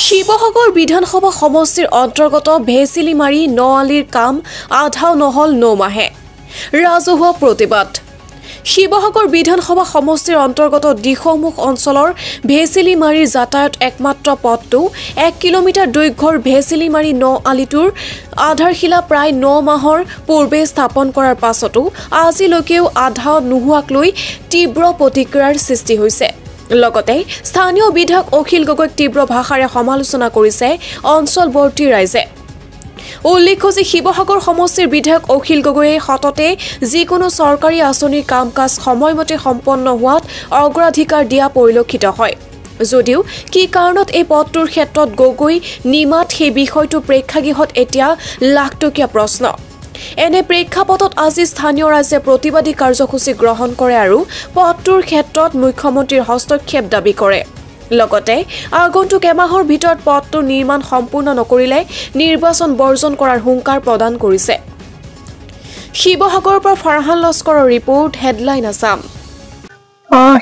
শিৱসাগৰ বিধানসভা সমষ্টিৰ অন্তৰ্গত ভেচিলিমাৰী নআলিৰ কাম আধাও নহল ৯ মাহে ৰাজহুৱা প্ৰতিবাদ শিৱসাগৰ বিধানসভা সমষ্টিৰ অন্তৰ্গত দিখৌমুখ অঞ্চলৰ ভেচিলিমাৰীৰ যাতায়াত একমাত্ৰ পথটো 1 কিলোমিটাৰ দৈৰ্ঘ্যৰ ভেচিলিমাৰী নআলিটোৰ আধাৰশিলা প্ৰায় ৯ মাহৰ পূৰ্বে স্থাপন কৰাৰ পাছতো আজিলৈকেও আধা নোহোৱাক লৈ তীব্ৰ প্ৰতিক্ৰিয়াৰ সৃষ্টি হৈছে লগতে স্থানীয় বিধায়ক অখিল গগৈক তীব্ৰ ভাষাৰে সমালোচনা কৰিছে অঞ্চলবৰ্তী ৰাইজে উল্লেখ্য যে শিৱসাগৰ সমষ্টিৰ বিধায়ক অখিল গগৈয়ে সততে যিকোনো চৰকাৰী আঁচনিৰ কাম-কাজ সময়মতে সম্পন্ন হোৱাত অগ্ৰাধিকাৰ দিয়া পৰিলক্ষিত হয় যদিও কি কাৰণত এই পদটোৰ ক্ষেত্ৰত গগৈ নিমাত সেই বিষয়টো প্ৰেক্ষাগৃহত এতিয়া লাখটকীয়া প্ৰশ্ন এনে প্ৰেক্ষাপটত আজি স্থানীয় ৰাইজে প্ৰতিবাদী কাৰ্যসূচী গ্ৰহণ কৰে আৰু পদটোৰ ক্ষেত্ৰত মুখ্যমন্ত্ৰীৰ হস্তক্ষেপ দাবী কৰে লগতে আগন্তুক এমাহৰ ভিতৰত পদটোৰ নিৰ্মাণ সম্পূৰ্ণ নকৰিলে নিৰ্বাচন বৰ্জন কৰাৰ হুংকাৰ প্ৰদান কৰিছে শিৱসাগৰৰ পৰা ফাৰহান লস্কৰৰ ৰিপৰ্ট হেডলাইন আসাম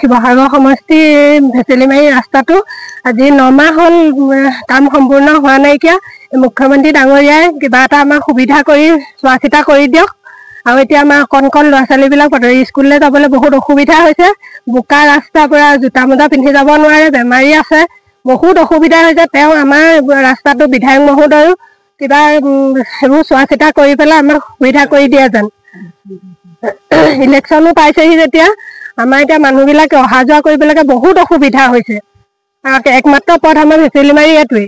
শিৱসাগৰ সমষ্টিৰ ভেচেলিমাৰী ৰাস্তাটো আজি ৯ মাহ হ'ল কাম সম্পূৰ্ণ হোৱা নাইকিয়া মুখ্যমন্ত্ৰী ডাঙৰীয়াই কিবা এটা আমাক সুবিধা কৰি চোৱা চিতা কৰি দিয়ক আৰু এতিয়া আমাৰ কণ ল'ৰা ছোৱালীবিলাক স্কুললৈ যাবলৈ বহুত অসুবিধা হৈছে বোকা ৰাস্তাৰ পৰা জোতা মোজা পিন্ধি যাব নোৱাৰে বেমাৰী আছে বহুত অসুবিধা হৈছে তেওঁ আমাৰ ৰাস্তাটো বিধায়ক মহোদয়ো কিবা সেইবোৰ চোৱা চিতা কৰি পেলাই আমাক সুবিধা কৰি দিয়ে যেন ইলেকশ্যনো পাইছেহি যেতিয়া আমাৰ এতিয়া মানুহবিলাকে অহা যোৱা কৰিবলৈকে বহুত অসুবিধা হৈছে একমাত্ৰ পথ আমাৰ ভেচেলিমাৰী এইটোৱেই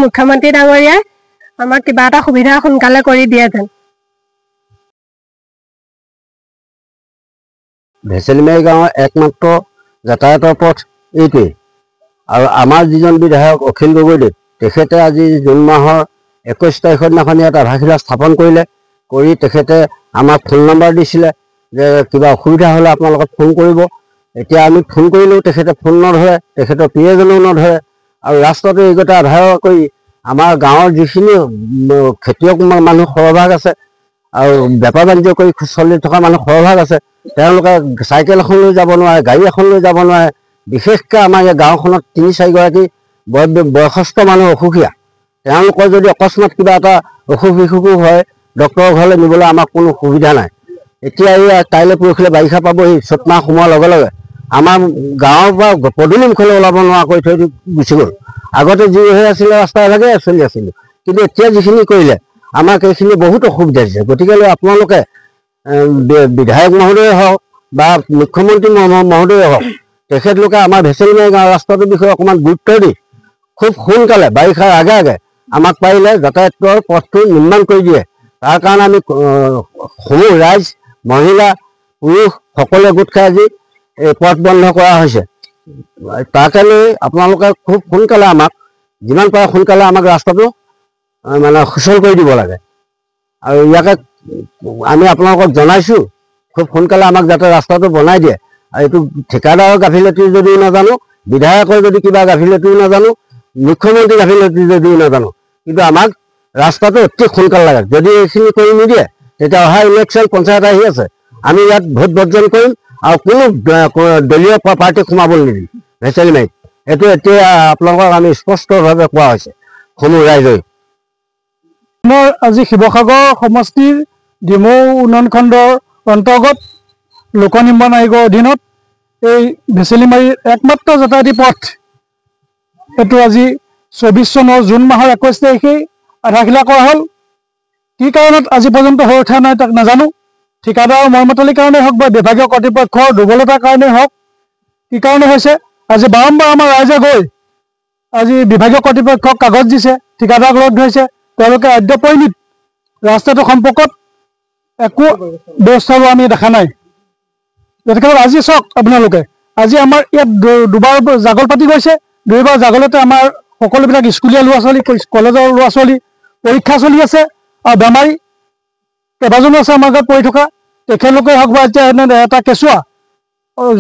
মুখ্যমন্ত্ৰী ডাঙৰীয়াই আমাক কিবা এটা সুবিধা সোনকালে কৰি দিয়ে যেন ভেচেলিমাৰী গাঁৱৰ একমাত্ৰ যাতায়াতৰ পথ এইটোৱেই আৰু আমাৰ যিজন বিধায়ক অখিল গগৈদেৱ তেখেতে আজি জুন মাহৰ 21 তাৰিখৰ দিনাখন ইয়াত আধাৰশিলা স্থাপন কৰি তেখেতে আমাক ফোন নম্বৰ দিছিলে যে কিবা অসুবিধা হ'লে আপোনালোকক ফোন কৰিব এতিয়া আমি ফোন কৰিলেও তেখেতে ফোন নধৰে তেখেতৰ প্ৰিয়জনেও নধৰে আৰু ৰাস্তাটো এইগতে আধাৰ কৰি আমাৰ গাঁৱৰ যিখিনি খেতিয়ক মানুহ সৰহভাগ আছে আৰু বেপাৰ বাণিজ্য কৰি চলি থকা মানুহ সৰহভাগ আছে তেওঁলোকে চাইকেল এখন লৈ যাব নোৱাৰে গাড়ী এখন লৈ যাব নোৱাৰে বিশেষকৈ আমাৰ এই গাঁওখনত ৩-৪ গৰাকী বয়সস্থ মানুহ অসুখীয়া তেওঁলোকৰ যদি অকস্মাত কিবা এটা অসুখ বিসুখ হয় ডক্টৰৰ ঘৰলৈ নিবলৈ আমাক কোনো সুবিধা নাই এতিয়া এই কাইলৈ পৰহিলৈ বাৰিষা পাবহি চ'ত মাহ সোমোৱাৰ লগে লগে আমাৰ গাঁৱৰ পৰা পদূলিমুখলৈ ওলাব নোৱাৰা কৰি থৈ গুচি গ'ল আগতে যি হৈ আছিলে ৰাস্তাভাগে চলি আছিলোঁ কিন্তু এতিয়া যিখিনি কৰিলে আমাক এইখিনি বহুত অসুবিধা দিছে গতিকে আপোনালোকে বিধায়ক মহোদয়ে হওক বা মুখ্যমন্ত্ৰী মহোদয়ে হওক তেখেতলোকে আমাৰ ভেচেলিমাৰী গাঁৱৰ ৰাস্তাটোৰ বিষয়ে অকণমান গুৰুত্ব দি খুব সোনকালে বাৰিষাৰ আগে আগে আমাক পাৰিলে যাতায়াতৰ পথটো নিৰ্মাণ কৰি দিয়ে তাৰ কাৰণে আমি সমূহ ৰাইজ মহিলা পুৰুষ সকলোৱে গোট খাই আজি এই পথ বন্ধ কৰা হৈছে তাকে লৈ আপোনালোকে খুব সোনকালে আমাক যিমান পাৰে সোনকালে আমাক ৰাস্তাটো মানে সুচল কৰি দিব লাগে আৰু ইয়াকে আমি আপোনালোকক জনাইছোঁ খুব সোনকালে আমাক যাতে ৰাস্তাটো বনাই দিয়ে আৰু এইটো ঠিকাদাৰৰ গাফিলতি যদিও নাজানো বিধায়কৰ যদি কিবা গাফিলতিও নাজানো মুখ্যমন্ত্ৰী গাফিলতি যদিও নাজানো কিন্তু আমাক ৰাস্তাটো অতি সোনকালে লাগে যদি এইখিনি কৰি নিদিয়ে তেতিয়া অহা ইলেকশ্যন পঞ্চায়ত আহি আছে আমি ইয়াত ভোট বৰ্জন কৰিম আৰু কোনো দলীয় পাৰ্টি সোমাবলৈ নিদিম ভেচেলিমাৰীত এইটো এতিয়া আপোনালোকক আমি স্পষ্টভাৱে কোৱা হৈছে সমূহ ৰাইজে আজি শিৱসাগৰ সমষ্টিৰ ডিমৌ উন্নয়ন খণ্ডৰ অন্তৰ্গত লোক নিৰ্মাণ আয়োগৰ অধীনত এই ভেচেলিমাৰীৰ একমাত্ৰ যাতায়াতী পথ এইটো আজি 24 চনৰ জুন মাহৰ 21 তাৰিখেই আধাৰশিলা কৰা হ'ল কি কাৰণত আজি পৰ্যন্ত হৈ উঠা নাই তাক নাজানো ঠিকাদাৰৰ মৰ্মতলিৰ কাৰণেই হওক বা বিভাগীয় কৰ্তৃপক্ষৰ দুৰ্বলতাৰ কাৰণেই হওক কি কাৰণে হৈছে আজি বাৰম্বাৰ আমাৰ ৰাইজে গৈ আজি বিভাগীয় কৰ্তৃপক্ষক কাগজ দিছে ঠিকাদাৰক লগ ধৰিছে তেওঁলোকে আদ্যপৰিণিত ৰাস্তাটো সম্পৰ্কত একো ব্যৱস্থা লোৱা আমি দেখা নাই গতিকে আজি চাওক আপোনালোকে আজি আমাৰ ইয়াত দুবাৰ জাগল পাতি গৈছে দুইবাৰ জাগলতে আমাৰ সকলোবিলাক স্কুলীয়া ল'ৰা ছোৱালী কলেজৰ ল'ৰা ছোৱালী পৰীক্ষা চলি আছে আৰু বেমাৰী কেইবাজনো আছে আমাৰ গাঁৱত পৰি থকা তেখেতলোকে হওক বা এতিয়া এটা কেঁচুৱা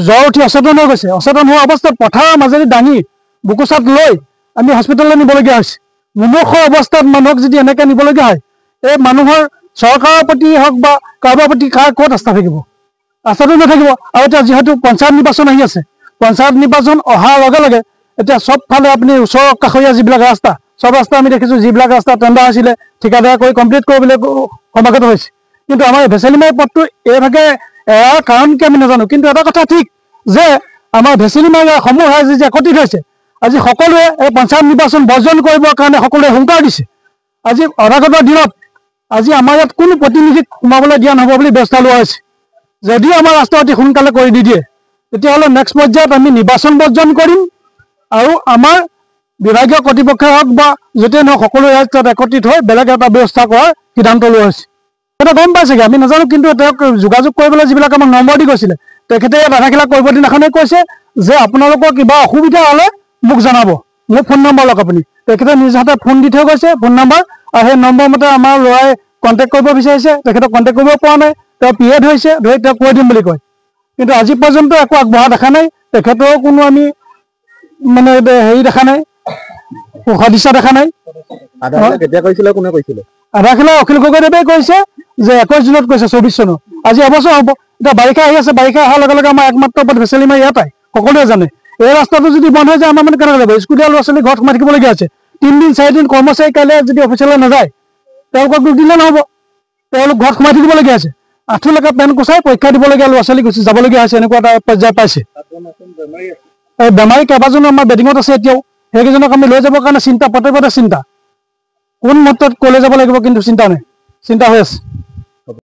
জ্বৰ উঠি অচেতন হৈ গৈছে অচেতন হোৱা অৱস্থাত পথাৰৰ মাজেদি দাঙি বুকুচাত লৈ আমি হস্পিটেললৈ নিবলগীয়া হৈছে মুমূৰ্ষু অৱস্থাত মানুহক যদি এনেকৈ নিবলগীয়া হয় এই মানুহৰ চৰকাৰৰ প্ৰতি হওক বা কাৰোবাৰ প্ৰতি ক'ত আস্থা থাকিব আস্থাটো নাথাকিব আৰু এতিয়া যিহেতু পঞ্চায়ত নিৰ্বাচন আহি আছে পঞ্চায়ত নিৰ্বাচন অহাৰ লগে লগে এতিয়া চবফালে আপুনি ওচৰ কাষৰীয়া যিবিলাক ৰাস্তা সব ৰাস্তা আমি দেখিছোঁ যিবিলাক ৰাস্তা টেণ্ডাৰ আছিলে ঠিকাদাৰ কৰি কমপ্লিট কৰিবলৈ সমাগত হৈছে কিন্তু আমাৰ ভেচেলিমাৰী পথটো এইভাগে এৰাৰ কাৰণ কি আমি নাজানো কিন্তু এটা কথা ঠিক যে আমাৰ ভেচেলিমাৰী সমূহ ৰাইজে যে একত্ৰিত হৈছে আজি সকলোৱে এই পঞ্চায়ত নিৰ্বাচন বৰ্জন কৰিবৰ কাৰণে সকলোৱে হুংকাৰ দিছে আজি অনাগত দিনত আজি আমাৰ ইয়াত কোনো প্ৰতিনিধিক সোমাবলৈ দিয়া নহ'ব বুলি ব্যৱস্থা লোৱা হৈছে যদিও আমাৰ ৰাস্তা অতি সোনকালে কৰি দি দিয়ে তেতিয়াহ'লে নেক্সট পৰ্যায়ত আমি নিৰ্বাচন বৰ্জন কৰিম আৰু আমাৰ বিভাগীয় কৰ্তৃপক্ষই হওক বা য'তেই নহওক সকলো ৰাইজ তাত একত্ৰিত হৈ বেলেগ এটা ব্যৱস্থা কৰাৰ সিদ্ধান্ত লোৱা হৈছে এটা গম পাইছেগৈ আমি নাজানো কিন্তু তেওঁক যোগাযোগ কৰিবলৈ যিবিলাক আমাক নম্বৰ দি গৈছিলে তেখেতে আধাখিলা কৰিব দিনাখনেই কৈছে যে আপোনালোকৰ কিবা অসুবিধা হ'লে মোক জনাব মোৰ ফোন নম্বৰ লওক আপুনি তেখেতে নিজ হাতে ফোন দি থৈ গৈছে ফোন নম্বৰ আৰু সেই নম্বৰ মতে আমাৰ ল'ৰাই কণ্টেক্ট কৰিব বিচাৰিছে তেখেতক কণ্টেক্ট কৰিব পৰা নাই তেওঁ পিয়ে ধৰিছে ধৰি তেওঁক কৈ দিম বুলি কয় কিন্তু আজি পৰ্যন্ত একো আগবঢ়া দেখা নাই তেখেতৰ কোনো আমি মানে হেৰি দেখা নাই সদিচ্ছা দেখা নাই আধাখিলা অখিল গগৈদেৱে কৈছে যে 21 জুনত কৈছে 24 চনত আজি এবছৰ হ'ব এতিয়া বাৰিষা আহি আছে বাৰিষা অহাৰ লগে লগে আমাৰ একমাত্ৰ পথ ভেচেলিমাৰী ইয়াতেই সকলোৱে জানে এই ৰাস্তাটো যদি বন্ধ হৈ যায় আমাৰ মানে কেনেকৈ যাব স্কুলীয়া ল'ৰা ছোৱালী ঘৰত সোমাই থাকিবলগীয়া আছে 3 দিন 4 দিন কৰ্মচাৰী কাইলৈ যদি অফিচলৈ নাযায় তেওঁলোকক দুখ দিলে নহ'ব তেওঁলোক ঘৰত সোমাই থাকিবলগীয়া আছে আঁঠুলৈকে পেন কোচাই পৰীক্ষা দিবলগীয়া ল'ৰা ছোৱালী গুচি যাবলগীয়া হৈছে এনেকুৱা এটা পৰ্যায় পাইছে এই বেমাৰী কেইবাজনো আমাৰ বেডিঙত আছে এতিয়াও সেইকেইজনক আমি লৈ যাবৰ কাৰণে চিন্তা প্ৰত্যেকতে চিন্তা কোন মুহূৰ্তত ক'লৈ যাব লাগিব কিন্তু চিন্তা নাই চিন্তা হৈ আছে